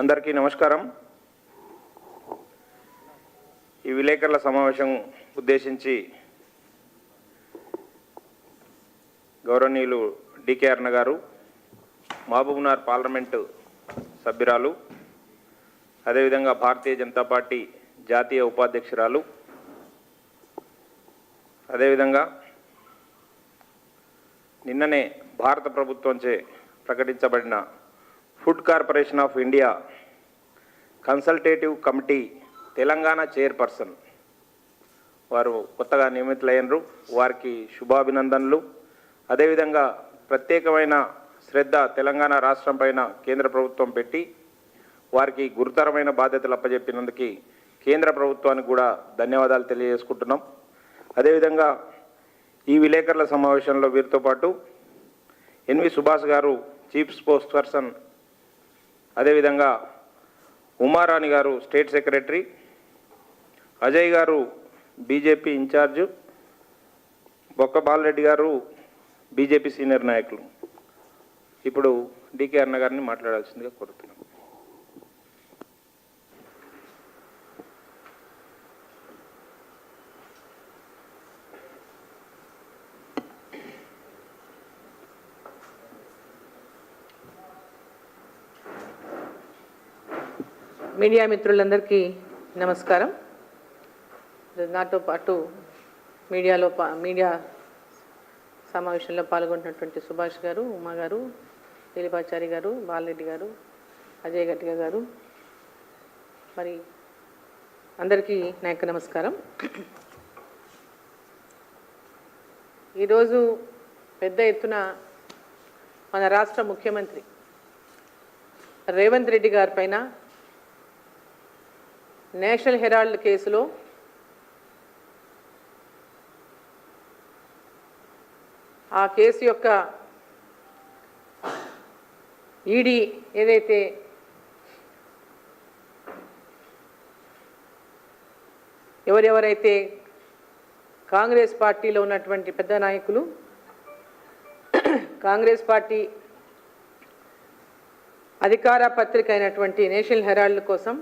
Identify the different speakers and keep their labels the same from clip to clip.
Speaker 1: అందరికీ నమస్కారం. ఈ విలేకరుల సమావేశం ఉద్దేశించి గౌరవనీయులు డికే అరుణ గారు, మహబూబ్నగర్ పార్లమెంటు సభ్యురాలు, అదేవిధంగా భారతీయ జనతా పార్టీ జాతీయ ఉపాధ్యక్షురాలు, అదేవిధంగా నిన్ననే భారత ప్రభుత్వంచే ప్రకటించబడిన food corporation of India consultative committee Telangana chairperson వారు కొత్తగా నియమితులైనరు. వారికి శుభాభినందనలు. అదేవిధంగా ప్రత్యేకమైన శ్రద్ధ తెలంగాణ రాష్ట్రం పైన కేంద్ర ప్రభుత్వం పెట్టి వారికి గురుతరమైన బాధ్యతలు అప్పచెప్పినందుకు కేంద్ర ప్రభుత్వానికి కూడా ధన్యవాదాలు తెలియజేసుకుంటున్నాం. అదేవిధంగా ఈ విలేకరుల సమావేశంలో వీరితో పాటు ఎన్వి సుభాష్ గారు చీఫ్ స్పోక్స్ పర్సన్, అదేవిధంగా ఉమారాణి గారు స్టేట్ సెక్రటరీ, అజయ్ గారు బీజేపీ ఇన్ఛార్జు, బొక్క బాలరెడ్డి గారు బీజేపీ సీనియర్ నాయకులు. ఇప్పుడు డికే అరుణ గారిని మాట్లాడాల్సిందిగా కోరుతున్నాం.
Speaker 2: మీడియా మిత్రులందరికీ నమస్కారం. నాతో పాటు మీడియా సమావేశంలో పాల్గొంటున్నటువంటి సుభాష్ గారు, ఉమా గారు, దిలీపాచారి గారు, బాలరెడ్డి గారు, అజయ్ గట్టిగా గారు, మరి అందరికీ నా యొక్క నమస్కారం. ఈరోజు పెద్ద ఎత్తున మన రాష్ట్ర ముఖ్యమంత్రి రేవంత్ రెడ్డి గారి పైన నేషనల్ హెరాల్డ్ కేసులో ఆ కేసు యొక్క ఈడీ ఏదైతే ఎవరెవరైతే కాంగ్రెస్ పార్టీలో ఉన్నటువంటి పెద్ద నాయకులు కాంగ్రెస్ పార్టీ అధికార పత్రిక అయినటువంటి నేషనల్ హెరాల్డ్ కోసం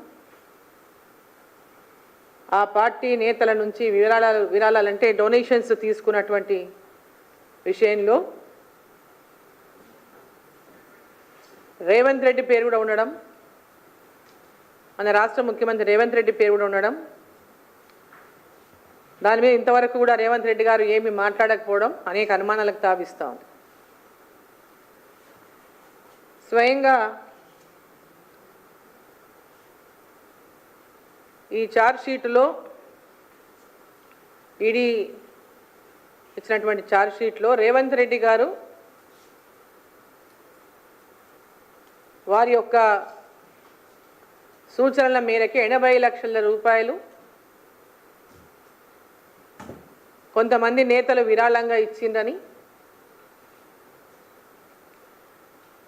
Speaker 2: ఆ పార్టీ నేతల నుంచి విరాళాలంటే డొనేషన్స్ తీసుకున్నటువంటి విషయంలో రేవంత్ రెడ్డి పేరు కూడా ఉండడం, మన రాష్ట్ర ముఖ్యమంత్రి రేవంత్ రెడ్డి పేరు కూడా ఉండడం, దాని మీద ఇంతవరకు కూడా రేవంత్ రెడ్డి గారు ఏమీ మాట్లాడకపోవడం అనేక అనుమానాలకు తావిస్తూ ఉంది. స్వయంగా ఈ ఛార్జ్షీట్లో ఈడీ ఇచ్చినటువంటి ఛార్జ్షీట్లో రేవంత్ రెడ్డి గారు వారి యొక్క సూచనల మేరకు 80 లక్షల రూపాయలు కొంతమంది నేతలు విరాళంగా ఇచ్చిందని,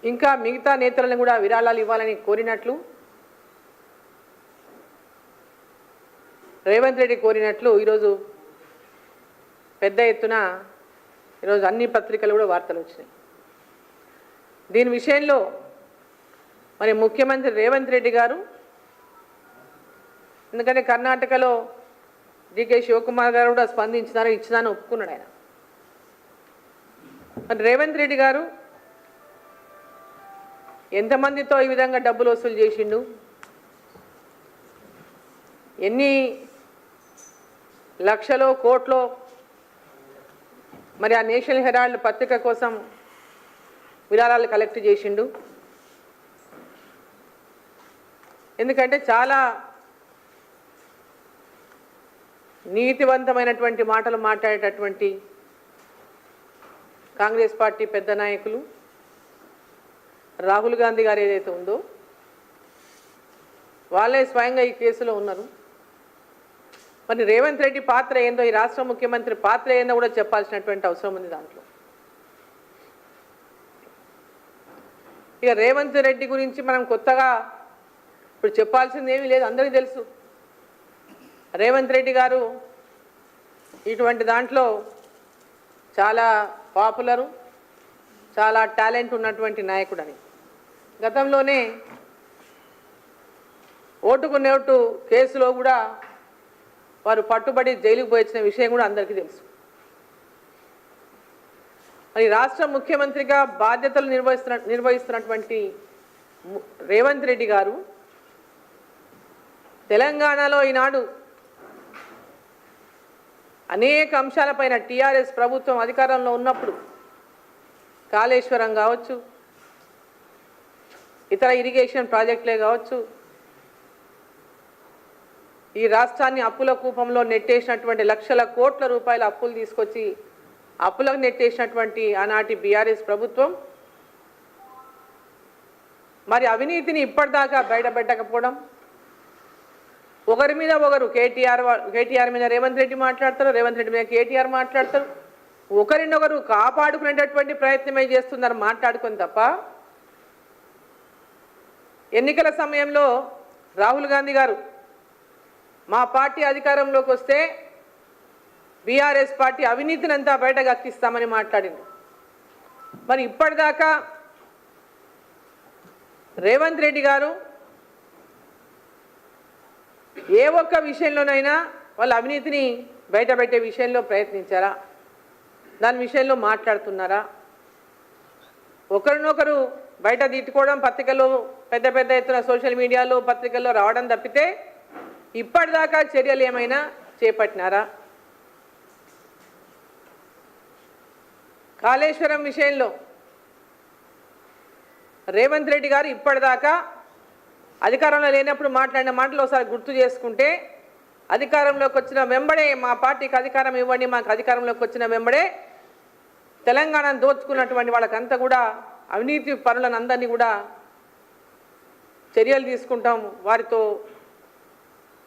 Speaker 2: ఇంకా మిగతా నేతలను కూడా విరాళాలు ఇవ్వాలని కోరినట్లు రేవంత్ రెడ్డి కోరినట్లు ఈరోజు పెద్ద ఎత్తున ఈరోజు అన్ని పత్రికలు కూడా వార్తలు వచ్చినాయి. దీని విషయంలో మరి ముఖ్యమంత్రి రేవంత్ రెడ్డి గారు, ఎందుకంటే కర్ణాటకలో డికే శివకుమార్ గారు కూడా స్పందించినారు, ఇచ్చినాను ఒప్పుకున్నాడు ఆయన. మరి రేవంత్ రెడ్డి గారు ఎంతమందితో ఈ విధంగా డబ్బులు వసూలు చేసిండు, ఎన్ని లక్షలో కోట్లో మరి ఆ నేషనల్ హెరాల్డ్ పత్రిక కోసం విరాళాలు కలెక్ట్ చేసిండు. ఎందుకంటే చాలా నీతివంతమైనటువంటి మాటలు మాట్లాడేటటువంటి కాంగ్రెస్ పార్టీ పెద్ద నాయకులు రాహుల్ గాంధీ గారు ఏదైతే ఉందో వాళ్ళే స్వయంగా ఈ కేసులో ఉన్నారు. మరి రేవంత్ రెడ్డి పాత్ర ఏందో, ఈ రాష్ట్ర ముఖ్యమంత్రి పాత్ర ఏందో కూడా చెప్పాల్సినటువంటి అవసరం ఉంది దాంట్లో. ఇక రేవంత్ రెడ్డి గురించి మనం కొత్తగా ఇప్పుడు చెప్పాల్సింది ఏమీ లేదు, అందరికీ తెలుసు. రేవంత్ రెడ్డి గారు ఇటువంటి దాంట్లో చాలా పాపులరు, చాలా టాలెంట్ ఉన్నటువంటి నాయకుడని. గతంలోనే ఓటుకు నోటు కేసులో కూడా వారు పట్టుబడి జైలుకు పోయించిన విషయం కూడా అందరికీ తెలుసు. మరి రాష్ట్ర ముఖ్యమంత్రిగా బాధ్యతలు నిర్వహిస్తున్నటువంటి రేవంత్ రెడ్డి గారు తెలంగాణలో ఈనాడు అనేక అంశాలపైన టీఆర్ఎస్ ప్రభుత్వం అధికారంలో ఉన్నప్పుడు కాళేశ్వరం కావచ్చు, ఇతర ఇరిగేషన్ ప్రాజెక్టులే కావచ్చు, ఈ రాష్ట్రాన్ని అప్పుల కూపంలో నెట్టేసినటువంటి లక్షల కోట్ల రూపాయల అప్పులు తీసుకొచ్చి అప్పులకు నెట్టేసినటువంటి ఆనాటి బీఆర్ఎస్ ప్రభుత్వం మరి అవినీతిని ఇప్పటిదాకా బయటపెట్టకపోవడం, ఒకరి మీద ఒకరు కేటీఆర్ మీద రేవంత్ రెడ్డి మాట్లాడతారు, రేవంత్ రెడ్డి మీద కేటీఆర్ మాట్లాడతారు, ఒకరినొకరు కాపాడుకునేటటువంటి ప్రయత్నమే చేస్తున్నారు మాట్లాడుకొని తప్ప. ఎన్నికల సమయంలో రాహుల్ గాంధీ గారు మా పార్టీ అధికారంలోకి వస్తే బీఆర్ఎస్ పార్టీ అవినీతిని అంతా బయటకు అక్కిస్తామని మాట్లాడింది. మరి ఇప్పటిదాకా రేవంత్ రెడ్డి గారు ఏ ఒక్క విషయంలోనైనా వాళ్ళ అవినీతిని బయటపెట్టే విషయంలో ప్రయత్నించారా? దాని విషయంలో మాట్లాడుతున్నారా? ఒకరినొకరు బయట తిట్టుకోవడం, పత్రికల్లో పెద్ద పెద్ద ఎత్తున సోషల్ మీడియాలో పత్రికల్లో రావడం తప్పితే ఇప్పటిదాకా చర్యలు ఏమైనా చేపట్టినారా? కాళేశ్వరం విషయంలో రేవంత్ రెడ్డి గారు ఇప్పటిదాకా అధికారంలో లేనప్పుడు మాట్లాడిన మాటలు ఒకసారి గుర్తు చేసుకుంటే, అధికారంలోకి వచ్చిన వెంబడే మా పార్టీకి అధికారం ఇవ్వండి, మాకు అధికారంలోకి వచ్చిన వెంబడే తెలంగాణను దోచుకున్నటువంటి వాళ్ళకంతా కూడా అవినీతి పరులను అందరినీ కూడా చర్యలు తీసుకుంటాం, వారితో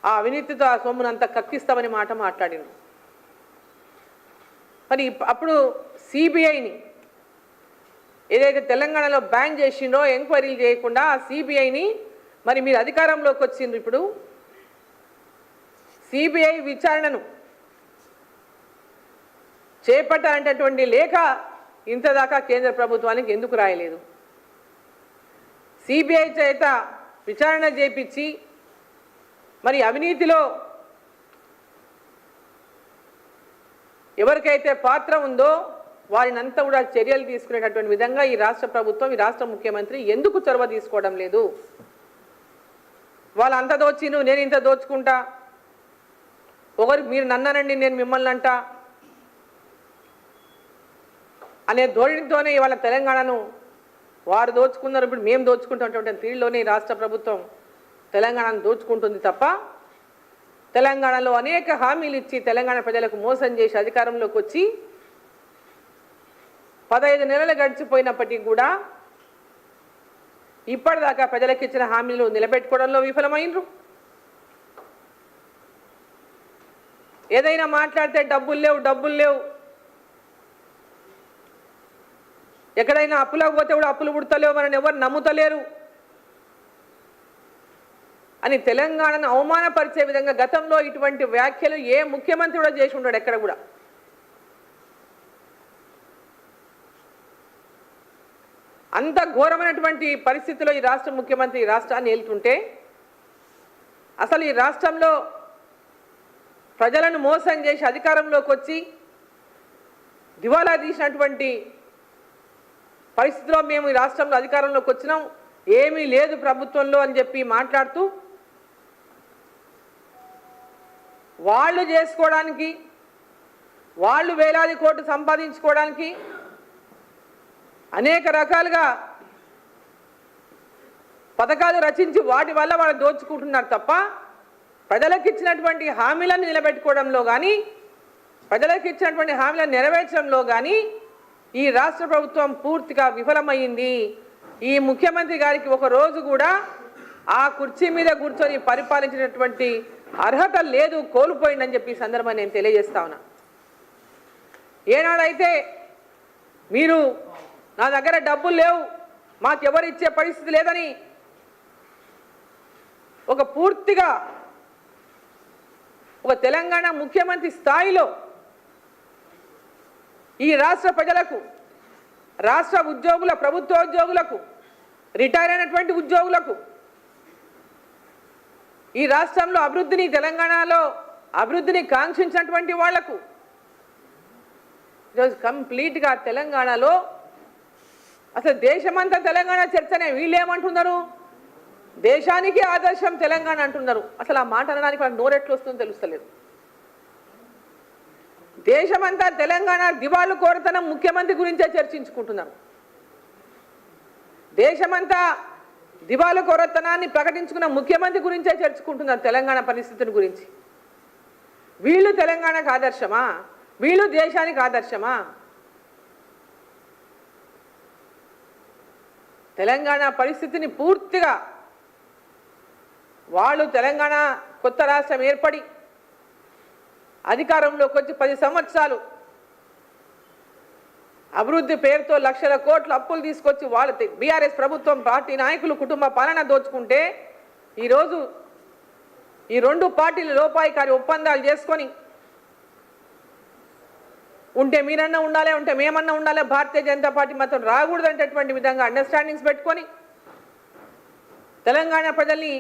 Speaker 2: ఆ అవినీతితో ఆ సొమ్మునంతా కక్కిస్తామని మాట మాట్లాడింది. మరి అప్పుడు సిబిఐని ఏదైతే తెలంగాణలో బ్యాన్ చేసిండో ఎంక్వైరీలు చేయకుండా ఆ సిబిఐని మరి మీరు అధికారంలోకి వచ్చిండ్రు, ఇప్పుడు సిబిఐ విచారణను చేపట్టాలంటటువంటి లేఖ ఇంతదాకా కేంద్ర ప్రభుత్వానికి ఎందుకు రాయలేదు? సిబిఐ చేత విచారణ చేపించి మరి అవినీతిలో ఎవరికైతే పాత్ర ఉందో వారినంతా కూడా చర్యలు తీసుకునేటటువంటి విధంగా ఈ రాష్ట్ర ప్రభుత్వం, ఈ రాష్ట్ర ముఖ్యమంత్రి ఎందుకు చొరవ తీసుకోవడం లేదు? వాళ్ళు అంత దోచిను, నేను ఇంత దోచుకుంటా, ఒకరు మీరు నన్నానండి నేను మిమ్మల్ని అంట అనే ధోరణితోనే ఇవాళ తెలంగాణను వారు దోచుకున్నారు, ఇప్పుడు మేము దోచుకుంటున్నటువంటి తీరులోనే ఈ రాష్ట్ర ప్రభుత్వం తెలంగాణను దోచుకుంటుంది తప్ప, తెలంగాణలో అనేక హామీలు ఇచ్చి తెలంగాణ ప్రజలకు మోసం చేసి అధికారంలోకి వచ్చి 15 నెలలు గడిచిపోయినప్పటికీ కూడా ఇప్పటిదాకా ప్రజలకు ఇచ్చిన హామీలు నిలబెట్టుకోవడంలో విఫలమైనరు. ఏదైనా మాట్లాడితే డబ్బులు లేవు, ఎక్కడైనా అప్పులకు పోతే కూడా అప్పులు పుడతలేవు, మనని ఎవరు నమ్ముతలేరు అని తెలంగాణను అవమానపరిచే విధంగా గతంలో ఇటువంటి వ్యాఖ్యలు ఏ ముఖ్యమంత్రి కూడా చేసి ఉంటాడు ఎక్కడ కూడా. అంత ఘోరమైనటువంటి పరిస్థితిలో ఈ రాష్ట్ర ముఖ్యమంత్రి ఈ రాష్ట్రాన్ని ఏలుతుంటే, అసలు ఈ రాష్ట్రంలో ప్రజలను మోసం చేసి అధికారంలోకి వచ్చి దివాలా తీసినటువంటి పరిస్థితిలో మేము ఈ రాష్ట్రంలో అధికారంలోకి వచ్చినాం, ఏమీ లేదు ప్రభుత్వంలో అని చెప్పి మాట్లాడుతూ వాళ్ళు చేసుకోవడానికి, వాళ్ళు వేలాది కోట్లు సంపాదించుకోవడానికి అనేక రకాలుగా పథకాలు రచించి వాటి వల్ల వాళ్ళు దోచుకుంటున్నారు తప్ప, ప్రజలకు ఇచ్చినటువంటి హామీలను నిలబెట్టుకోవడంలో కానీ, ప్రజలకు ఇచ్చినటువంటి హామీలను నెరవేర్చడంలో కానీ ఈ రాష్ట్ర ప్రభుత్వం పూర్తిగా విఫలమైంది. ఈ ముఖ్యమంత్రి గారికి ఒక రోజు కూడా ఆ కుర్చీ మీద కూర్చొని పరిపాలించినటువంటి అర్హత లేదు, కోల్పోయిందని చెప్పి ఈ సందర్భాన్ని నేను తెలియజేస్తా ఉన్నా. ఏనాడైతే మీరు నా దగ్గర డబ్బులు లేవు, మాకెవరు ఇచ్చే పరిస్థితి లేదని ఒక పూర్తిగా ఒక తెలంగాణ ముఖ్యమంత్రి స్థాయిలో ఈ రాష్ట్ర ప్రజలకు, రాష్ట్ర ఉద్యోగుల, ప్రభుత్వ ఉద్యోగులకు, రిటైర్ అయినటువంటి ఉద్యోగులకు ఈ రాష్ట్రంలో అభివృద్ధిని, తెలంగాణలో అభివృద్ధిని కాంక్షించినటువంటి వాళ్లకు ఈరోజు కంప్లీట్గా తెలంగాణలో అసలు దేశమంతా తెలంగాణ చర్చనే. వీళ్ళేమంటున్నారు? దేశానికి ఆదర్శం తెలంగాణ అంటున్నారు. అసలు ఆ మాట అనడానికి వాళ్ళకి నోరెట్లు వస్తుందో తెలుస్తలేదు. దేశమంతా తెలంగాణ దివాళు కోరతనం ముఖ్యమంత్రి గురించే చర్చించుకుంటున్నారు. దేశమంతా దివాళు కోరతనాన్ని ప్రకటించుకున్న ముఖ్యమంత్రి గురించే చర్చించుకుంటున్నారు తెలంగాణ పరిస్థితిని గురించి. వీళ్ళు తెలంగాణకు ఆదర్శమా? వీళ్ళు దేశానికి ఆదర్శమా? తెలంగాణ పరిస్థితిని పూర్తిగా వాళ్ళు తెలంగాణ కొత్త రాష్ట్రం ఏర్పడి అధికారంలోకి వచ్చి 10 సంవత్సరాలు అభివృద్ధి పేరుతో లక్షల కోట్ల అప్పులు తీసుకొచ్చి వాళ్ళు బీఆర్ఎస్ ప్రభుత్వం పార్టీ నాయకులు కుటుంబ పాలన దోచుకుంటే ఈరోజు ఈ 2 పార్టీలు లోపాయికారి ఒప్పందాలు చేసుకొని ఉంటే మీరన్నా ఉండాలి, ఉంటే మేమన్నా ఉండాలి, భారతీయ జనతా పార్టీ మాత్రం రాకూడదు అనేటటువంటి విధంగా అండర్స్టాండింగ్స్ పెట్టుకొని తెలంగాణ ప్రజల్ని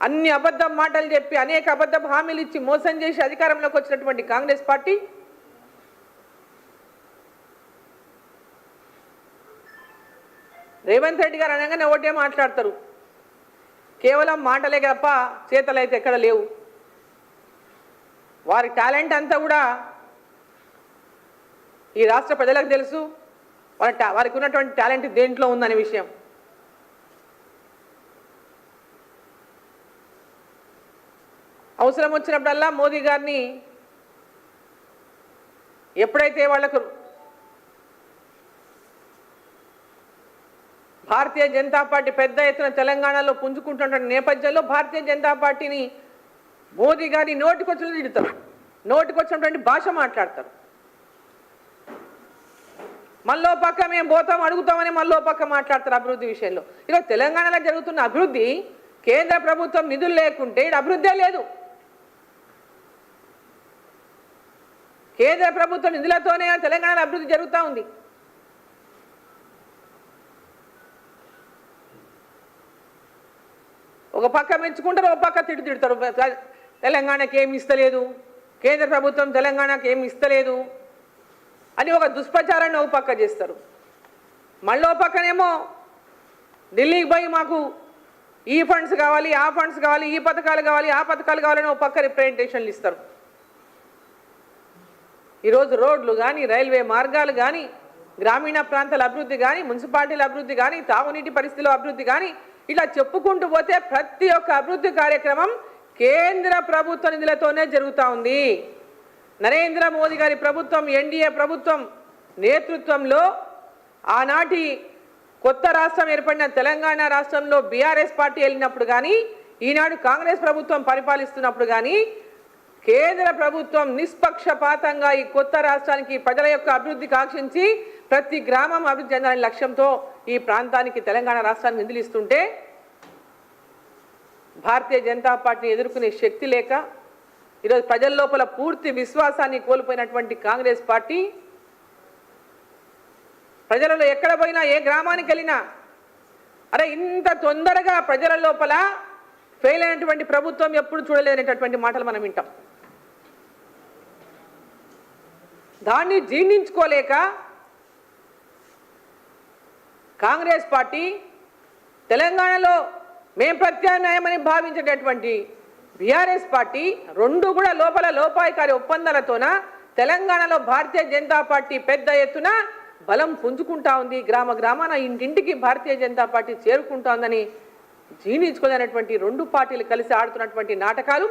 Speaker 2: అన్ని అబద్ధ మాటలు చెప్పి అనేక అబద్ధ హామీలు ఇచ్చి మోసం చేసి అధికారంలోకి వచ్చినటువంటి కాంగ్రెస్ పార్టీ రేవంత్ రెడ్డి గారు అనగానే ఒకటే మాట్లాడతారు. కేవలం మాటలే తప్ప చేతలు అయితే ఎక్కడ లేవు. వారి టాలెంట్ అంతా కూడా ఈ రాష్ట్ర ప్రజలకు తెలుసు. వారికి ఉన్నటువంటి టాలెంట్ దేంట్లో ఉందనే విషయం. అవసరం వచ్చినప్పుడల్లా మోదీ గారిని ఎప్పుడైతే వాళ్లకు భారతీయ జనతా పార్టీ పెద్ద ఎత్తున తెలంగాణలో పుంజుకుంటున్న నేపథ్యంలో భారతీయ జనతా పార్టీని మోదీ గారిని నోటికొచ్చినట్టు తిడతారు, నోటికొచ్చినటువంటి భాష మాట్లాడతారు. మళ్ళో పక్క మేము పోతాం అడుగుతామని మళ్ళో పక్క మాట్లాడతారు అభివృద్ధి విషయంలో. ఇక తెలంగాణలో జరుగుతున్న అభివృద్ధి కేంద్ర ప్రభుత్వం నిధులు లేకుంటే అభివృద్ధే లేదు. కేంద్ర ప్రభుత్వ నిధులతోనే తెలంగాణలో అభివృద్ధి జరుగుతూ ఉంది. ఒక పక్క మెచ్చుకుంటారు, ఒక పక్క తిడతారు. తెలంగాణకి ఏమి ఇస్తలేదు, కేంద్ర ప్రభుత్వం తెలంగాణకి ఏమి ఇస్తలేదు అని ఒక దుష్ప్రచారాన్ని ఒక పక్క చేస్తారు. మళ్ళీ ఒక పక్కనేమో ఢిల్లీకి పోయి మాకు ఈ ఫండ్స్ కావాలి, ఆ ఫండ్స్ కావాలి, ఈ పథకాలు కావాలి, ఆ పథకాలు కావాలని ఒక పక్క రిప్రజెంటేషన్లు ఇస్తారు. ఈరోజు రోడ్లు కానీ, రైల్వే మార్గాలు కానీ, గ్రామీణ ప్రాంతాల అభివృద్ధి కానీ, మున్సిపాలిటీల అభివృద్ధి కానీ, తాగునీటి పరిస్థితుల అభివృద్ధి కానీ ఇట్లా చెప్పుకుంటూ పోతే ప్రతి ఒక్క అభివృద్ధి కార్యక్రమం కేంద్ర ప్రభుత్వ నిధులతోనే జరుగుతూ ఉంది. నరేంద్ర మోదీ గారి ప్రభుత్వం, ఎన్డీఏ ప్రభుత్వం నేతృత్వంలో ఆనాటి కొత్త రాష్ట్రం ఏర్పడిన తెలంగాణ రాష్ట్రంలో బీఆర్ఎస్ పార్టీ వెళ్ళినప్పుడు కానీ, ఈనాడు కాంగ్రెస్ ప్రభుత్వం పరిపాలిస్తున్నప్పుడు కానీ కేంద్ర ప్రభుత్వం నిష్పక్షపాతంగా ఈ కొత్త రాష్ట్రానికి ప్రజల యొక్క అభివృద్ధి కాంక్షించి ప్రతి గ్రామం అభివృద్ధి చెందాలనే లక్ష్యంతో ఈ ప్రాంతానికి తెలంగాణ రాష్ట్రానికి నిధులు ఇస్తుంటే భారతీయ జనతా పార్టీని ఎదుర్కొనే శక్తి లేక ఈరోజు ప్రజల లోపల పూర్తి విశ్వాసాన్ని కోల్పోయినటువంటి కాంగ్రెస్ పార్టీ ప్రజలలో ఎక్కడ పోయినా, ఏ గ్రామానికి వెళ్ళినా అరే ఇంత తొందరగా ప్రజల లోపల ఫెయిల్ అయినటువంటి ప్రభుత్వం ఎప్పుడు చూడలేనటువంటి మాటలు మనం వింటాం. దాన్ని జీర్ణించుకోలేక కాంగ్రెస్ పార్టీ తెలంగాణలో మేం ప్రత్యామ్నాయమని భావించేటటువంటి బీఆర్ఎస్ పార్టీ రెండు కూడా లోపల లోపాయికారి ఒప్పందాలతోన తెలంగాణలో భారతీయ జనతా పార్టీ పెద్ద ఎత్తున బలం పుంజుకుంటా ఉంది. గ్రామ గ్రామాన ఇంటింటికి భారతీయ జనతా పార్టీ చేరుకుంటా ఉందని జీర్ణించుకోలేనటువంటి 2 పార్టీలు కలిసి ఆడుతున్నటువంటి నాటకాలు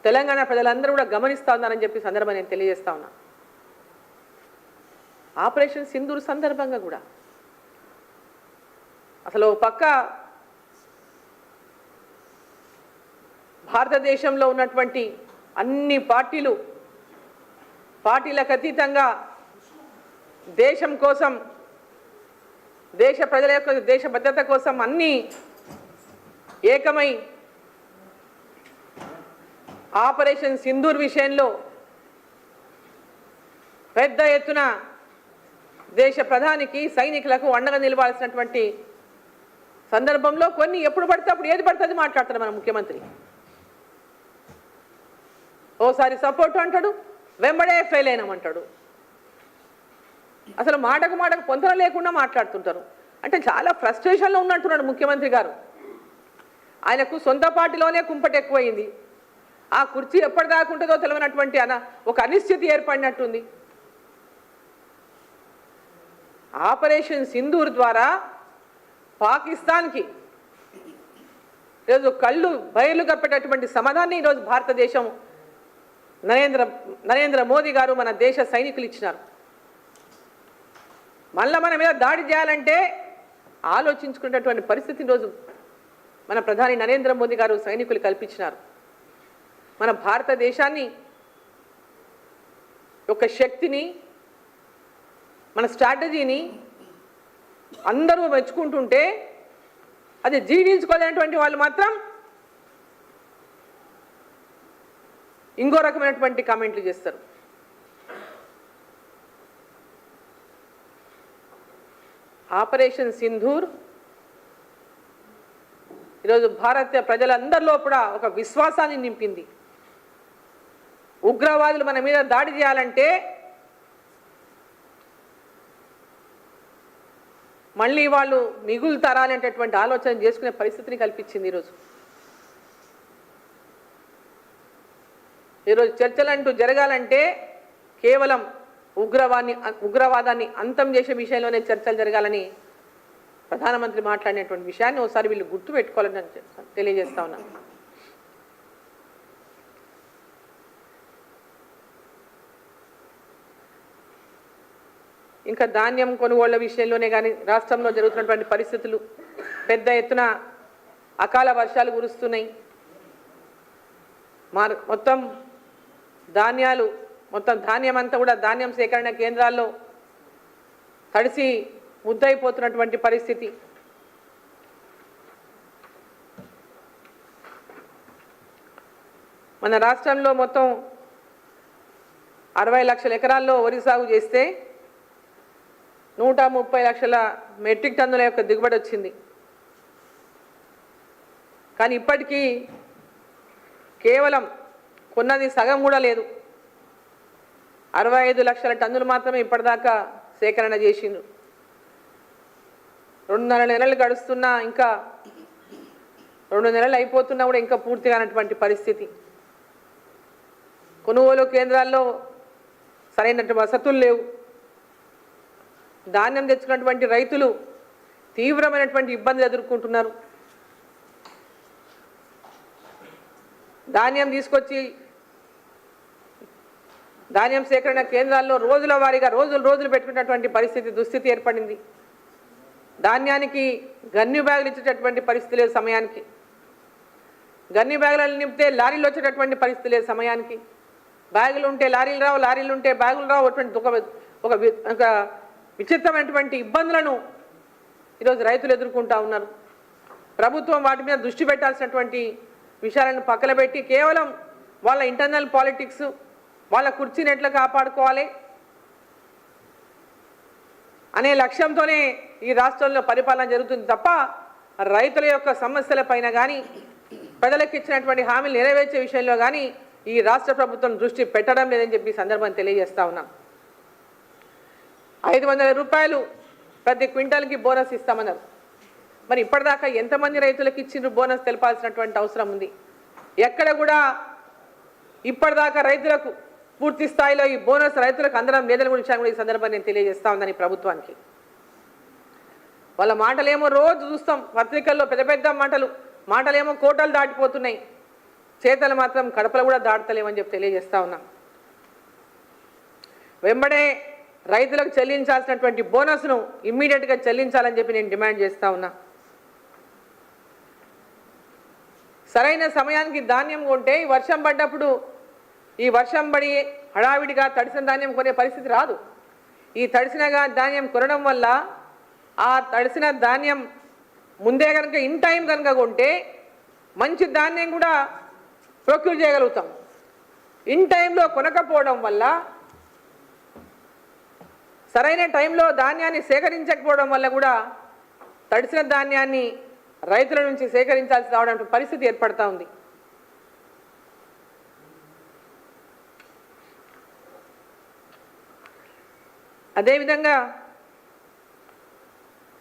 Speaker 2: తెలంగాణ ప్రజలందరూ కూడా గమనిస్తూ ఉన్నారని చెప్పి సందర్భం నేను తెలియజేస్తా ఉన్నా. ఆపరేషన్ సింధూర్ సందర్భంగా కూడా అసలు పక్క భారతదేశంలో ఉన్నటువంటి అన్ని పార్టీలకు అతీతంగా దేశం కోసం, దేశ ప్రజల యొక్క దేశ భద్రత కోసం అన్నీ ఏకమై ఆపరేషన్ సింధూర్ విషయంలో పెద్ద ఎత్తున దేశ ప్రధానికి, సైనికులకు అండగా నిలవాల్సినటువంటి సందర్భంలో కొన్ని ఎప్పుడు పడితే అప్పుడు ఏది పడుతుంది మాట్లాడతాడు మన ముఖ్యమంత్రి. ఓసారి సపోర్ట్ అంటాడు, వెంబడే ఫెయిల్ అయినామంటాడు. అసలు మాటకు పొంతన లేకుండా మాట్లాడుతుంటారు. అంటే చాలా ఫ్రస్ట్రేషన్లో ఉన్నట్టున్నాడు ముఖ్యమంత్రి గారు. ఆయనకు సొంత పార్టీలోనే కుంపటి ఎక్కువైంది. ఆ కుర్చీ ఎప్పటిదాకా ఉంటుందో తెలియనటువంటి ఒక అనిశ్చితి ఏర్పడినట్టుంది. ఆపరేషన్ సింధూర్ ద్వారా పాకిస్తాన్కి ఈరోజు కళ్ళు బయలు కప్పేటటువంటి సమాధానాన్ని ఈరోజు భారతదేశం నరేంద్ర మోదీ గారు మన దేశ సైనికులు ఇచ్చినారు. మళ్ళీ మన మీద దాడి చేయాలంటే ఆలోచించుకునేటటువంటి పరిస్థితి ఈరోజు మన ప్రధాని నరేంద్ర మోదీ గారు సైనికులు కల్పించినారు. మన భారతదేశాన్ని యొక్క శక్తిని, మన స్ట్రాటజీని అందరూ మెచ్చుకుంటుంటే అది జీర్ణించుకోలేనటువంటి వాళ్ళు మాత్రం ఇంకో రకమైనటువంటి కామెంట్లు చేస్తారు. ఆపరేషన్ సింధూర్ ఈరోజు భారతీయ ప్రజలందరిలో కూడా ఒక విశ్వాసాన్ని నింపింది. ఉగ్రవాదులు మన మీద దాడి చేయాలంటే మళ్ళీ వాళ్ళు మిగులుతారా అనేటటువంటి ఆలోచన చేసుకునే పరిస్థితిని కల్పించింది. ఈరోజు చర్చలంటూ జరగాలంటే కేవలం ఉగ్రవాదాన్ని అంతం చేసే విషయంలోనే చర్చలు జరగాలని ప్రధానమంత్రి మాట్లాడినటువంటి విషయాన్ని ఒకసారి వీళ్ళు గుర్తు పెట్టుకోవాలని తెలియజేస్తా ఉన్నాను. ఇంకా ధాన్యం కొనుగోళ్ల విషయంలోనే కానీ రాష్ట్రంలో జరుగుతున్నటువంటి పరిస్థితులు, పెద్ద ఎత్తున అకాల వర్షాలు కురుస్తున్నాయి. మొత్తం ధాన్యం అంతా కూడా ధాన్యం సేకరణ కేంద్రాల్లో తడిసి ముద్దయిపోతున్నటువంటి పరిస్థితి. మన రాష్ట్రంలో మొత్తం 60 లక్షల ఎకరాల్లో వరి సాగు చేస్తే 130 లక్షల మెట్రిక్ టన్నుల యొక్క దిగుబడి వచ్చింది. కానీ ఇప్పటికీ కేవలం కొన్నది సగం కూడా లేదు. 65 లక్షల టన్నులు మాత్రమే ఇప్పటిదాకా సేకరణ చేసిండ్రు. 2.5 నెలలు గడుస్తున్నా, ఇంకా 2 నెలలు అయిపోతున్నా కూడా ఇంకా పూర్తిగా అన్నటువంటి పరిస్థితి. కొనుగోలు కేంద్రాల్లో సరైనటువంటి వసతులు లేవు. ధాన్యం తెచ్చుకున్నటువంటి రైతులు తీవ్రమైనటువంటి ఇబ్బందులు ఎదుర్కొంటున్నారు. ధాన్యం తీసుకొచ్చి ధాన్యం సేకరణ కేంద్రాల్లో రోజుల వారీగా రోజులు పెట్టుకున్నటువంటి దుస్థితి ఏర్పడింది. ధాన్యానికి గన్యు బ్యాగులు ఇచ్చేటటువంటి పరిస్థితి లేదు సమయానికి. గన్యు బ్యాగులను నింపితే లారీలు వచ్చేటటువంటి పరిస్థితి లేదు సమయానికి. బ్యాగులు ఉంటే లారీలు రావు, లారీలు ఉంటే బ్యాగులు రావు. ఒక విచిత్రమైనటువంటి ఇబ్బందులను ఈరోజు రైతులు ఎదుర్కొంటూ ఉన్నారు. ప్రభుత్వం వాటి మీద దృష్టి పెట్టాల్సినటువంటి విషయాలను పక్కన పెట్టి కేవలం వాళ్ళ ఇంటర్నల్ పాలిటిక్స్, వాళ్ళ కుర్చీని ఎట్లా కాపాడుకోవాలి అనే లక్ష్యంతోనే ఈ రాష్ట్రంలో పరిపాలన జరుగుతుంది తప్ప రైతుల యొక్క సమస్యల పైన కానీ, ప్రజలకు ఇచ్చినటువంటి హామీలు నెరవేర్చే విషయంలో కానీ ఈ రాష్ట్ర ప్రభుత్వం దృష్టి పెట్టడం లేదని చెప్పి సందర్భాన్ని తెలియజేస్తా ఉన్నాం. 500 రూపాయలు ప్రతి క్వింటాల్కి బోనస్ ఇస్తామన్నారు. మరి ఇప్పటిదాకా ఎంతమంది రైతులకు ఇచ్చిండ్రు బోనస్ తెలపాల్సినటువంటి అవసరం ఉంది. ఎక్కడ కూడా ఇప్పటిదాకా రైతులకు పూర్తి స్థాయిలో ఈ బోనస్ రైతులకు అందడం లేదని గురించి కూడా ఈ సందర్భాన్ని నేను తెలియజేస్తా ఉందని ప్రభుత్వానికి. వాళ్ళ మాటలేమో రోజు చూస్తాం పత్రికల్లో, పెద్ద మాటలేమో కోటలు దాటిపోతున్నాయి, చేతలు మాత్రం కడపలు కూడా దాటలేమని చెప్పి తెలియజేస్తా ఉన్నాం. వెంబడే రైతులకు చెల్లించాల్సినటువంటి బోనస్ను ఇమ్మీడియట్గా చెల్లించాలని చెప్పి నేను డిమాండ్ చేస్తా ఉన్నా. సరైన సమయానికి ధాన్యం కొంటే వర్షం పడ్డప్పుడు ఈ వర్షం పడి హడావిడిగా తడిసిన ధాన్యం కొనే పరిస్థితి రాదు. ఈ తడిసిన ధాన్యం కొనడం వల్ల ఆ తడిసిన ధాన్యం ముందే కనుక ఇన్ టైం కనుక కొంటే మంచి ధాన్యం కూడా ప్రొక్యూర్ చేయగలుగుతాం. ఇన్ టైంలో కొనకపోవడం వల్ల, సరైన టైంలో ధాన్యాన్ని సేకరించకపోవడం వల్ల కూడా తడిసిన ధాన్యాన్ని రైతుల నుంచి సేకరించాల్సి రావడం పరిస్థితి ఏర్పడతా ఉంది. అదేవిధంగా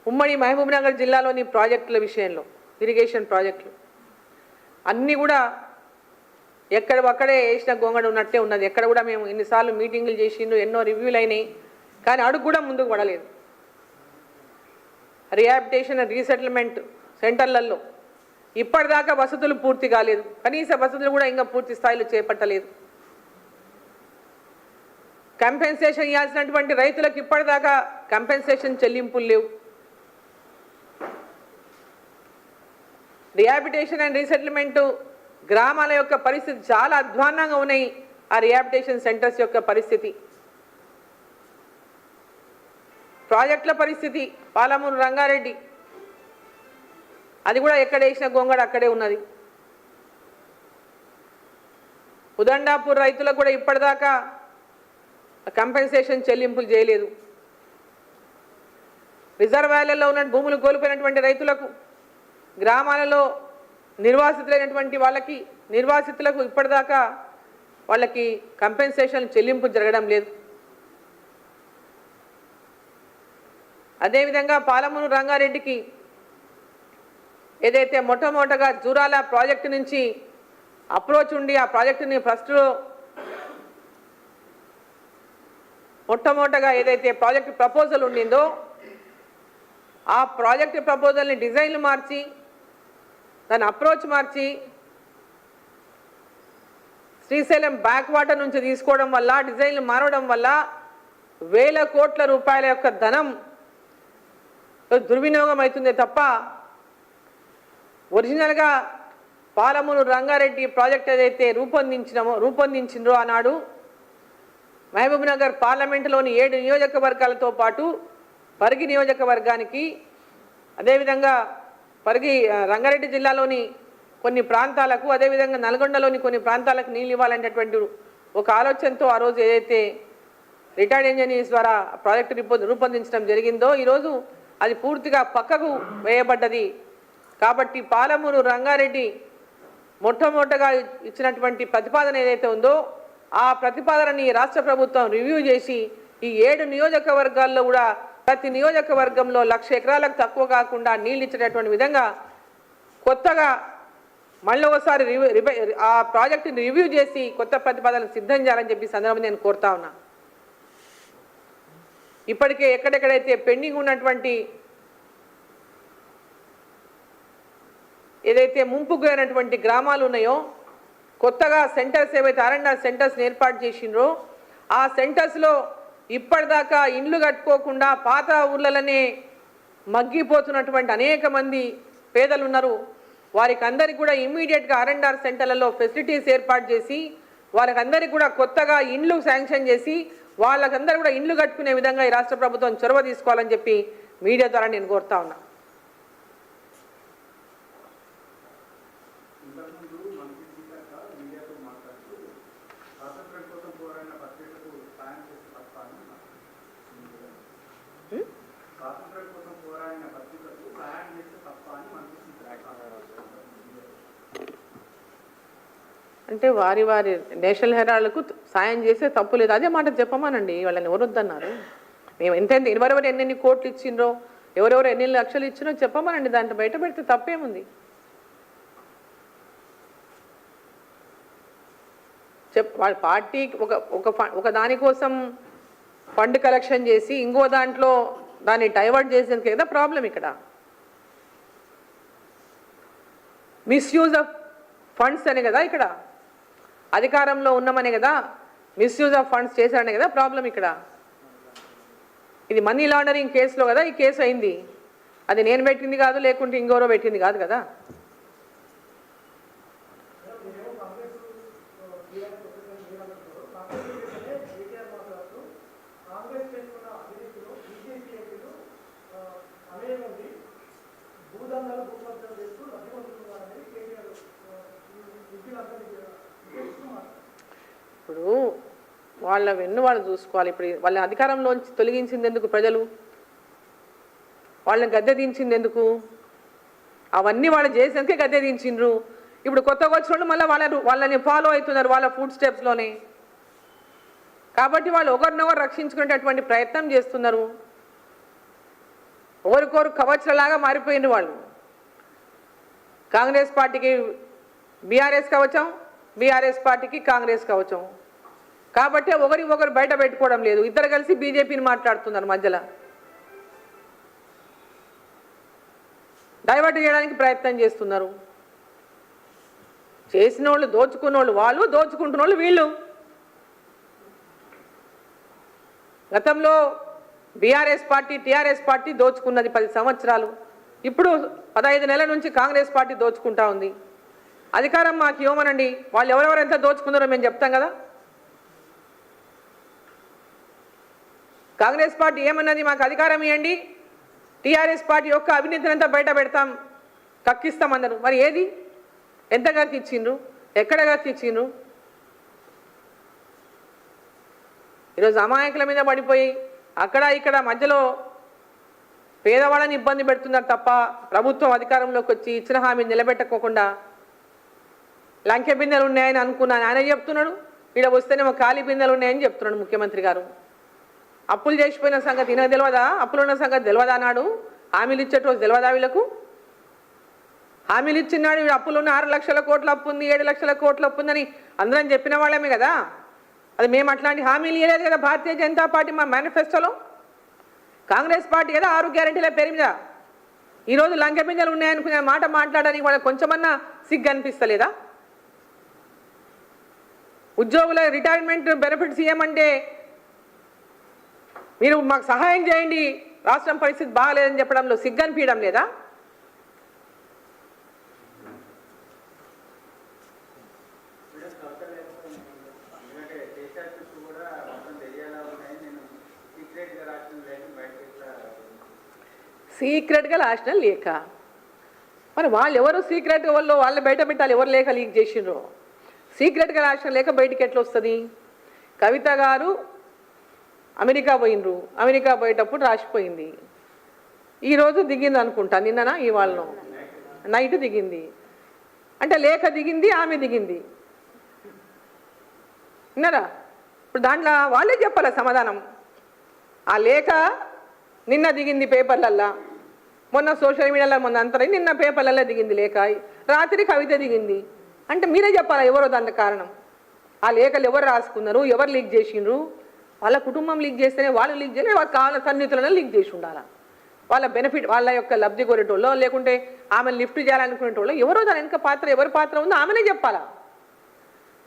Speaker 2: ఉమ్మడి మహబూబ్నగర్ జిల్లాలోని ప్రాజెక్టుల విషయంలో ఇరిగేషన్ ప్రాజెక్టులు అన్నీ కూడా ఎక్కడొక్కడే వేసిన గొంగడ ఉన్నట్టే ఉన్నది. ఎక్కడ కూడా మేము ఎన్నిసార్లు మీటింగులు చేసిండ్రు, ఎన్నో రివ్యూలు అయినాయి, కానీ అడుగు కూడా ముందుకు పడలేదు. రిహాబిటేషన్ అండ్ రీసెటిల్మెంట్ సెంటర్లలో ఇప్పటిదాకా వసతులు పూర్తి కాలేదు, కనీస వసతులు కూడా ఇంకా పూర్తి స్థాయిలో చేపట్టలేదు. కంపెన్సేషన్ ఇవ్వాల్సినటువంటి రైతులకు ఇప్పటిదాకా కంపెన్సేషన్ చెల్లింపులు లేవు. రిహాబిటేషన్ అండ్ రీసెటిల్మెంట్ గ్రామాల యొక్క పరిస్థితి చాలా అధ్వాన్నంగా ఉన్నాయి. ఆ రిహాబిటేషన్ సెంటర్స్ యొక్క పరిస్థితి, ప్రాజెక్టుల పరిస్థితి, పాలమూరు రంగారెడ్డి అది కూడా ఎక్కడ వేసిన గొంగడ అక్కడే ఉన్నది. ఉదండాపూర్ రైతులకు కూడా ఇప్పటిదాకా కంపెన్సేషన్ చెల్లింపులు చేయలేదు. రిజర్వాయర్లలో ఉన్న భూములు కోల్పోయినటువంటి రైతులకు, గ్రామాలలో నిర్వాసితులైనటువంటి నిర్వాసితులకు ఇప్పటిదాకా వాళ్ళకి కంపెన్సేషన్ చెల్లింపు జరగడం లేదు. అదేవిధంగా పాలమూరు రంగారెడ్డికి ఏదైతే మొట్టమొదటగా జూరాల ప్రాజెక్టు నుంచి అప్రోచ్ ఉండి ఆ ప్రాజెక్టుని ఫస్ట్లో మొట్టమొదటగా ఏదైతే ప్రాజెక్టు ప్రపోజల్ ఉండిందో ఆ ప్రాజెక్టు ప్రపోజల్ని డిజైన్లు మార్చి దాని అప్రోచ్ మార్చి శ్రీశైలం బ్యాక్ వాటర్ నుంచి తీసుకోవడం వల్ల, డిజైన్లు మారడం వల్ల వేల కోట్ల రూపాయల యొక్క ధనం దుర్వినియోగం అవుతుందే తప్ప ఒరిజినల్గా పాలమూరు రంగారెడ్డి ప్రాజెక్ట్ ఏదైతే రూపొందించిండ్రో ఆనాడు మహబూబ్నగర్ పార్లమెంటులోని 7 నియోజకవర్గాలతో పాటు పరిగి నియోజకవర్గానికి, అదేవిధంగా రంగారెడ్డి జిల్లాలోని కొన్ని ప్రాంతాలకు, అదేవిధంగా నల్గొండలోని కొన్ని ప్రాంతాలకు నీళ్ళు ఇవ్వాలనేటువంటి ఒక ఆలోచనతో ఆ రోజు ఏదైతే రిటైర్డ్ ఇంజనీర్స్ ద్వారా ప్రాజెక్టు రూపొందించడం జరిగిందో ఈరోజు అది పూర్తిగా పక్కకు వేయబడ్డది. కాబట్టి పాలమూరు రంగారెడ్డి మొట్టమొదటగా ఇచ్చినటువంటి ప్రతిపాదన ఏదైతే ఉందో ఆ ప్రతిపాదనని రాష్ట్ర ప్రభుత్వం రివ్యూ చేసి ఈ 7 నియోజకవర్గాల్లో కూడా ప్రతి నియోజకవర్గంలో 1,00,000 ఎకరాలకు తక్కువ కాకుండా నీళ్ళు ఇచ్చేటటువంటి విధంగా కొత్తగా మళ్ళీ ఒకసారి ఆ ప్రాజెక్టుని రివ్యూ చేసి కొత్త ప్రతిపాదనలు సిద్ధం చేయాలని చెప్పి సందర్భంగా నేను కోరుతా ఉన్నా. ఇప్పటికే ఎక్కడెక్కడైతే పెండింగ్ ఉన్నటువంటి ఏదైతే ముంపుకు గురైనటువంటి గ్రామాలు ఉన్నాయో కొత్తగా సెంటర్స్ ఏవైతే R&R సెంటర్స్ని ఏర్పాటు చేసిండ్రో ఆ సెంటర్స్లో ఇప్పటిదాకా ఇండ్లు కట్టుకోకుండా పాత ఊర్లలోనే మగ్గిపోతున్నటువంటి అనేక మంది పేదలు ఉన్నారు. వారికి అందరికీ కూడా ఇమ్మీడియట్గా R&R సెంటర్లలో ఫెసిలిటీస్ ఏర్పాటు చేసి వారికి కూడా కొత్తగా ఇండ్లు శాంక్షన్ చేసి వాళ్ళకందరూ కూడా ఇండ్లు కట్టుకునే విధంగా ఈ రాష్ట్ర ప్రభుత్వం చొరవ తీసుకోవాలని చెప్పి మీడియా ద్వారా నేను కోరుతా ఉన్నా. అంటే వారి నేషనల్ హెరాల్డ్కు సాయం చేస్తే తప్పు లేదు, అదే మాట చెప్పమానండి. వాళ్ళని ఎవరు వద్దన్నారు? మేము ఎవరెవరు ఎన్నెన్ని కోట్లు ఇచ్చిండ్రో, ఎవరెవరు ఎన్ని లక్షలు ఇచ్చినో చెప్పమానండి. దాంట్లో బయట పెడితే తప్పేముంది? వాళ్ళ పార్టీ ఒక దానికోసం ఫండ్ కలెక్షన్ చేసి ఇంకో దాంట్లో దాన్ని డైవర్ట్ చేసేందుకు కదా ప్రాబ్లం. ఇక్కడ మిస్యూజ్ ఆఫ్ ఫండ్స్ అనే కదా, ఇక్కడ అధికారంలో ఉన్నామనే కదా మిస్యూజ్ ఆఫ్ ఫండ్స్ చేశారనే కదా ప్రాబ్లం. ఇక్కడ ఇది మనీ లాండరింగ్ కేసులో కదా ఈ కేసు అయింది. అది నేను పెట్టింది కాదు, లేకుంటే ఇంకెవరో పెట్టింది కాదు కదా. ఇప్పుడు వాళ్ళ వెన్ను వాళ్ళు చూసుకోవాలి. ఇప్పుడు వాళ్ళ అధికారంలోంచి తొలగించింది ఎందుకు? ప్రజలు వాళ్ళని గద్దె దించింది ఎందుకు? అవన్నీ వాళ్ళు చేసేందుకే గద్దె దించిండ్రు. ఇప్పుడు కొత్తగా వచ్చిన వాళ్ళు మళ్ళీ వాళ్ళని ఫాలో అవుతున్నారు వాళ్ళ ఫుడ్ స్టెప్స్లోనే. కాబట్టి వాళ్ళు ఒకరినొకరు రక్షించుకునేటటువంటి ప్రయత్నం చేస్తున్నారు. ఒకరికొరు కవచలాగా మారిపోయింది వాళ్ళు. కాంగ్రెస్ పార్టీకి బీఆర్ఎస్ కవచం, బీఆర్ఎస్ పార్టీకి కాంగ్రెస్ కవచం. కాబట్టి ఒకరు బయట పెట్టుకోవడం లేదు. ఇద్దరు కలిసి బీజేపీని మాట్లాడుతున్నారు, మధ్యలో డైవర్ట్ చేయడానికి ప్రయత్నం చేస్తున్నారు. చేసిన వాళ్ళు దోచుకున్న వాళ్ళు, దోచుకుంటున్న వాళ్ళు వీళ్ళు. గతంలో బీఆర్ఎస్ పార్టీ, టీఆర్ఎస్ పార్టీ దోచుకున్నది 10 సంవత్సరాలు. ఇప్పుడు 15 నెలల నుంచి కాంగ్రెస్ పార్టీ దోచుకుంటా ఉంది. అధికారం మాకు ఇవ్వమనండి, వాళ్ళు ఎవరెవరు ఎంత దోచుకున్నారో మేము చెప్తాం కదా. కాంగ్రెస్ పార్టీ ఏమన్నది, మాకు అధికారం ఇవ్వండి, టీఆర్ఎస్ పార్టీ యొక్క అవినీతిని అంతా బయట పెడతాం, కక్కిస్తామన్నారు. మరి ఏది, ఎంత కక్కిచ్చిండ్రు, ఎక్కడ కక్కిచ్చిండ్రు? ఈరోజు అమాయకుల మీద పడిపోయి అక్కడ ఇక్కడ మధ్యలో పేదవాళ్ళని ఇబ్బంది పెడుతున్నారు తప్ప ప్రభుత్వం అధికారంలోకి వచ్చి ఇచ్చిన హామీని నిలబెట్టుకోకుండా లంకె బిందెలు ఉన్నాయని అనుకున్నాను ఆయన చెప్తున్నాడు. ఇక్కడ వస్తేనేమో ఖాళీ బిందెలు ఉన్నాయని చెప్తున్నాడు ముఖ్యమంత్రి గారు. అప్పులు చేసిపోయిన సంగతి ఈయనకు తెలియదా? అప్పులు ఉన్న సంగతి తెలియదా? అన్నాడు. హామీలు ఇచ్చేట రోజు తెలియదా వీళ్ళకు? హామీలు ఇచ్చినాడు, అప్పులున్న 6 లక్షల కోట్ల అప్పు ఉంది, 7 లక్షల కోట్ల అప్పు ఉందని అందరం చెప్పిన వాళ్ళమే కదా. అది మేము అట్లాంటి హామీలు ఇవ్వలేదు కదా భారతీయ జనతా పార్టీ మా మేనిఫెస్టోలో. కాంగ్రెస్ పార్టీ కదా 6 గ్యారెంటీల పేరు మీద ఈరోజు లంకె బిందెలు ఉన్నాయనుకునే మాట మాట్లాడడానికి వాళ్ళకి కొంచెమన్నా సిగ్గు అనిపిస్తలేదా? ఉద్యోగుల రిటైర్మెంట్ బెనిఫిట్స్ ఇవ్వమంటే మీరు మాకు సహాయం చేయండి, రాష్ట్రం పరిస్థితి బాగాలేదని చెప్పడంలో సిగ్గు అనిపించడం లేదా? సీక్రెట్గా రాసిన లేఖ, మరి వాళ్ళు ఎవరు సీక్రెట్ వాళ్ళు బయట పెట్టాలి, ఎవరు లేఖ లీక్ చేసిండ్రో. సీక్రెట్గా రాసిన లేఖ బయటికి ఎట్లా వస్తుంది? కవిత గారు అమెరికా పోయినరు, అమెరికా పోయేటప్పుడు రాసిపోయింది. ఈరోజు దిగింది అనుకుంటా, నిన్ననా ఇవాళను నైట్ దిగింది. అంటే లేఖ దిగింది, ఆమె దిగింది, విన్నారా? ఇప్పుడు దాంట్లో వాళ్ళే చెప్పాలి సమాధానం. ఆ లేఖ నిన్న దిగింది పేపర్లల్లా, మొన్న సోషల్ మీడియాలో మొన్న అంతా నిన్న పేపర్లలో దిగింది లేఖ, రాత్రి కవిత దిగింది. అంటే మీరే చెప్పాలా ఎవరో దానికి కారణం. ఆ లేఖలు ఎవరు రాసుకున్నారు, ఎవరు లీక్ చేసిండ్రు? వాళ్ళ కుటుంబం లీక్ చేస్తేనే వాళ్ళు లీక్ చేయలేదు, వాళ్ళ కావాల సన్నిహితులను లీక్ చేసి ఉండాలా. వాళ్ళ బెనిఫిట్, వాళ్ళ యొక్క లబ్ధి కోరేటోళ్ళో లేకుంటే ఆమెను లిఫ్ట్ చేయాలనుకునేటోళ్ళు ఎవరో దాని వెనుక పాత్ర, ఎవరి పాత్ర ఉందో ఆమెనే చెప్పాలా.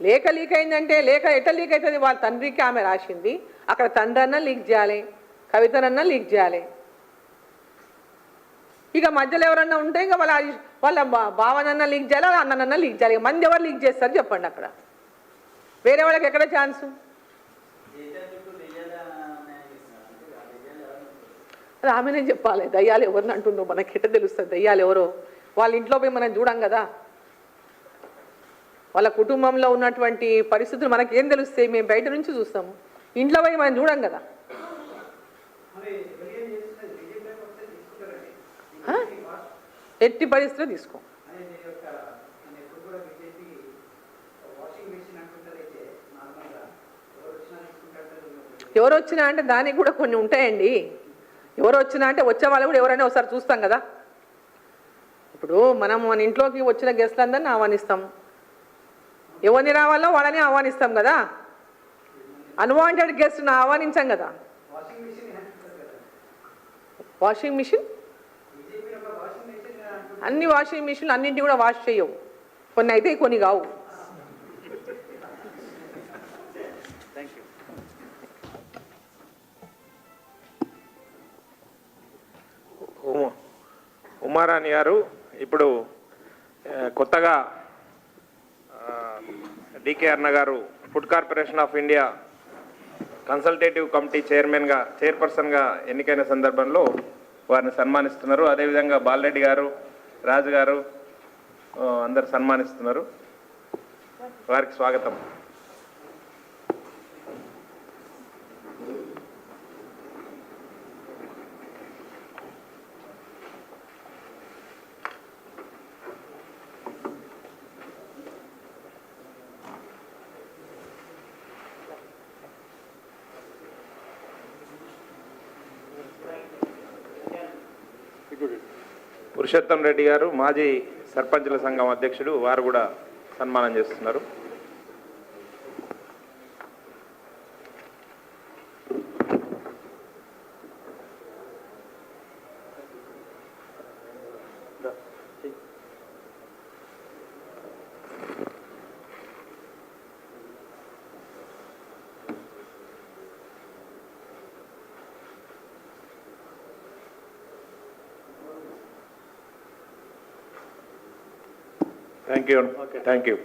Speaker 2: లేఖ లీక్ అయిందంటే లేఖ ఎట్లా లీక్ అవుతుంది? వాళ్ళ తండ్రికి ఆమె రాసింది, అక్కడ తండ్రి అన్నా లీక్ చేయాలి, కవితనన్నా లీక్ చేయాలి. ఇక మధ్యలో ఎవరన్నా ఉంటే ఇంకా వాళ్ళ భావనన్నా లీక్ చేయాలి, వాళ్ళ అన్ననన్నా లీక్ చేయాలి. మంది ఎవరు లీక్ చేస్తారు చెప్పండి? అక్కడ వేరే వాళ్ళకి ఎక్కడ ఛాన్సు? అది ఆమెనే చెప్పాలి. దయ్యాలు ఎవరిని అంటుందో మనకెట్ట తెలుస్తుంది? దయ్యాలు ఎవరో వాళ్ళ ఇంట్లో పోయి మనం చూడం కదా. వాళ్ళ కుటుంబంలో ఉన్నటువంటి పరిస్థితులు మనకేం తెలుస్తాయి? మేము బయట నుంచి చూస్తాము, ఇంట్లో పోయి మనం చూడం కదా. ఎట్టి పరిస్థితిలో తీసుకో. ఎవరు వచ్చినా అంటే దానికి కూడా కొన్ని ఉంటాయండి. ఎవరు వచ్చినా అంటే వచ్చే వాళ్ళు కూడా ఎవరైనా ఒకసారి చూస్తాం కదా. ఇప్పుడు మనం మన ఇంట్లోకి వచ్చిన గెస్ట్లందరినీ ఆహ్వానిస్తాం, ఎవరిని రావాలో వాళ్ళని ఆహ్వానిస్తాం కదా. అన్వాంటెడ్ గెస్ట్ని ఆహ్వానించాం కదా. వాషింగ్ మిషన్, అన్ని వాషింగ్ మిషన్లు అన్నింటినీ కూడా వాష్ చేయవు, కొన్ని అయితే కొన్ని కావు.
Speaker 1: ఉమారాణి గారు, ఇప్పుడు కొత్తగా డికే అన్న గారు food corporation of India consultative committee చైర్పర్సన్గా ఎన్నికైన సందర్భంలో వారిని సన్మానిస్తున్నారు. అదేవిధంగా బాలరెడ్డి గారు, రాజు గారు అందరు సన్మానిస్తున్నారు. వారికి స్వాగతం. పురుషోత్తం రెడ్డి గారు మాజీ సర్పంచుల సంఘం అధ్యక్షుడు, వారు కూడా సన్మానం చేస్తున్నారు. Thank you.